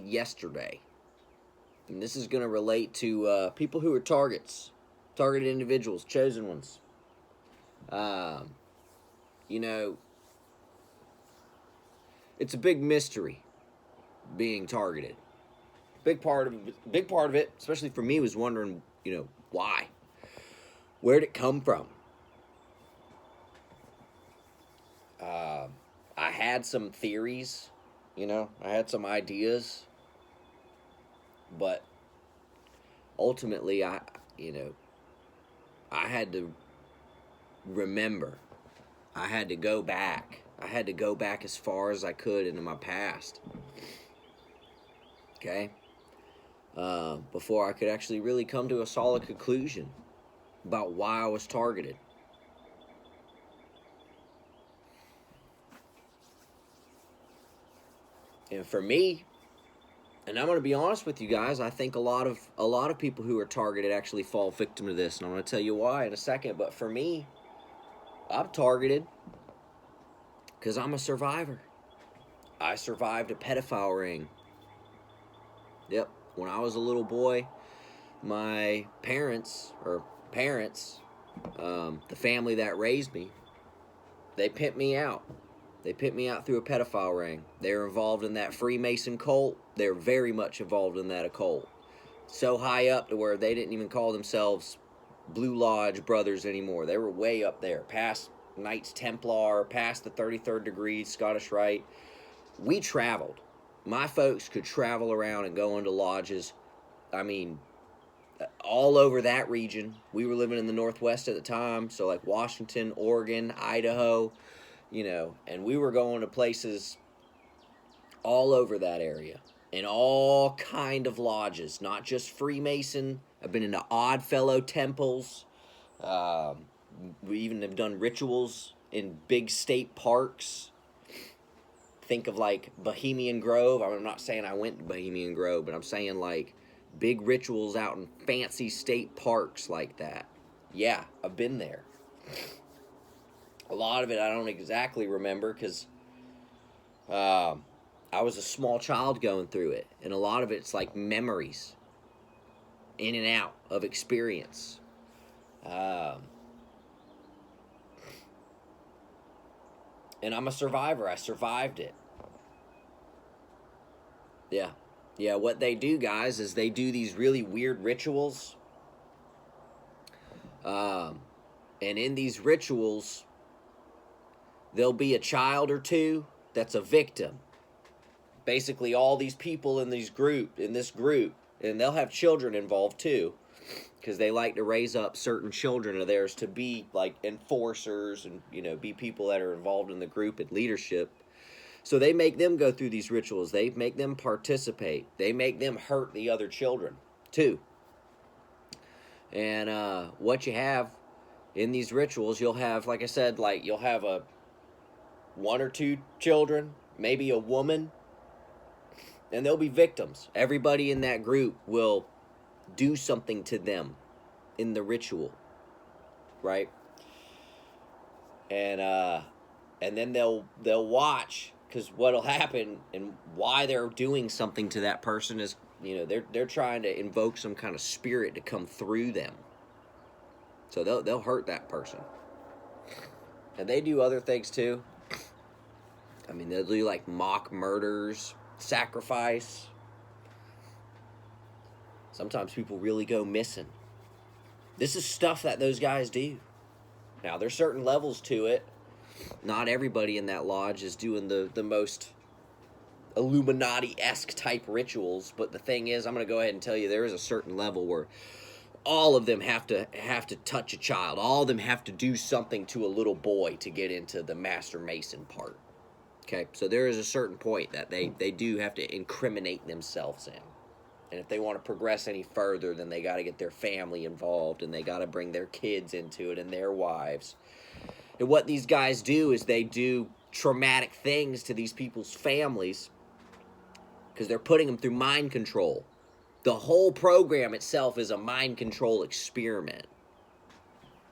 yesterday. And this is going to relate to people who are targeted individuals, chosen ones. Um, you know, it's a big mystery being targeted. Big part of it, especially for me, was wondering, why? Where'd it come from? Uh, I had some theories, I had some ideas, but ultimately, I had to remember. I had to go back. I had to go back as far as I could into my past. Okay? Before I could actually really come to a solid conclusion about why I was targeted. And for me, and I'm going to be honest with you guys, I think a lot of people who are targeted actually fall victim to this, and I'm going to tell you why in a second. But for me, I'm targeted because I'm a survivor. I survived a pedophile ring. Yep, when I was a little boy, my parents, the family that raised me, they pimped me out. They pimped me out through a pedophile ring. They were involved in that Freemason cult. They're very much involved in that occult. So high up to where they didn't even call themselves Blue Lodge Brothers anymore. They were way up there, past Knights Templar, past the 33rd degree, Scottish Rite. We traveled. My folks could travel around and go into lodges. I mean, all over that region. We were living in the Northwest at the time, so like Washington, Oregon, Idaho, and we were going to places all over that area in all kind of lodges, not just Freemason. I've been into Oddfellow temples. We even have done rituals in big state parks. Think of like Bohemian Grove. I'm not saying I went to Bohemian Grove, but I'm saying like big rituals out in fancy state parks like that. Yeah, I've been there. A lot of it I don't exactly remember because I was a small child going through it, and a lot of it's like memories, in and out of experience. And I'm a survivor. I survived it. Yeah. Yeah, what they do, guys, is they do these really weird rituals. And in these rituals, there'll be a child or two that's a victim. Basically, all these people in this group, and they'll have children involved too, because they like to raise up certain children of theirs to be like enforcers and be people that are involved in the group and leadership. So they make them go through these rituals. They make them participate. They make them hurt the other children too. And what you have in these rituals, you'll have, like I said, like you'll have a one or two children, maybe a woman, and they'll be victims. Everybody in that group will do something to them in the ritual, right? And then they'll watch, because what'll happen and why they're doing something to that person is they're trying to invoke some kind of spirit to come through them. So they'll hurt that person, and they do other things too. I mean, they'll do like mock murders, sacrifice. Sometimes people really go missing. This is stuff that those guys do. Now, there's certain levels to it. Not everybody in that lodge is doing the most Illuminati-esque type rituals, but the thing is, I'm going to go ahead and tell you, there is a certain level where all of them have to touch a child. All of them have to do something to a little boy to get into the Master Mason part. Okay, so there is a certain point that they do have to incriminate themselves in. And if they want to progress any further, then they got to get their family involved, and they got to bring their kids into it and their wives. And what these guys do is they do traumatic things to these people's families because they're putting them through mind control. The whole program itself is a mind control experiment.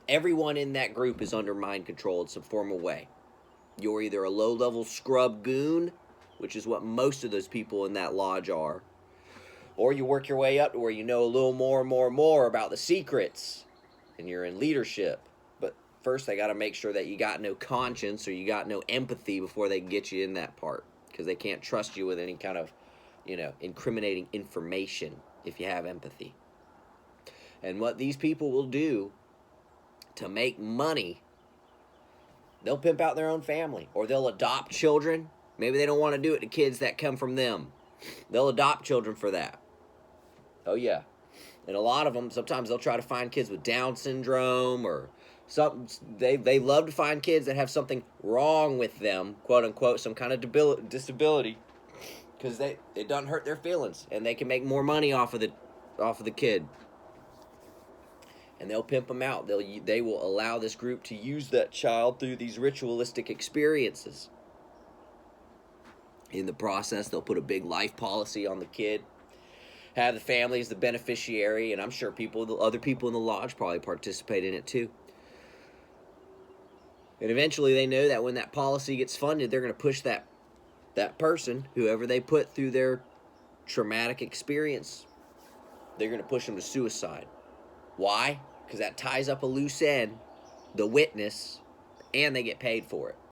Everyone in that group is under mind control in some form of way. You're either a low-level scrub goon which is what most of those people in that lodge are. Or you work your way up to where you know a little more and more and more about the secrets, and you're in leadership. But first, they got to make sure that you got no conscience or you got no empathy before they can get you in that part, because they can't trust you with any kind of, incriminating information if you have empathy. And what these people will do to make money, they'll pimp out their own family, or they'll adopt children. Maybe they don't want to do it to kids that come from them. They'll adopt children for that. Oh, yeah. And a lot of them, sometimes they'll try to find kids with Down syndrome or something. They love to find kids that have something wrong with them, quote unquote, some kind of disability, because it doesn't hurt their feelings, and they can make more money off of the kid. And they'll pimp them out. They will allow this group to use that child through these ritualistic experiences. In the process, they'll put a big life policy on the kid, have the family as the beneficiary, and I'm sure other people in the lodge probably participate in it too. And eventually they know that when that policy gets funded, they're going to push that person, whoever they put through their traumatic experience, they're going to push them to suicide. Why? Because that ties up a loose end, the witness, and they get paid for it.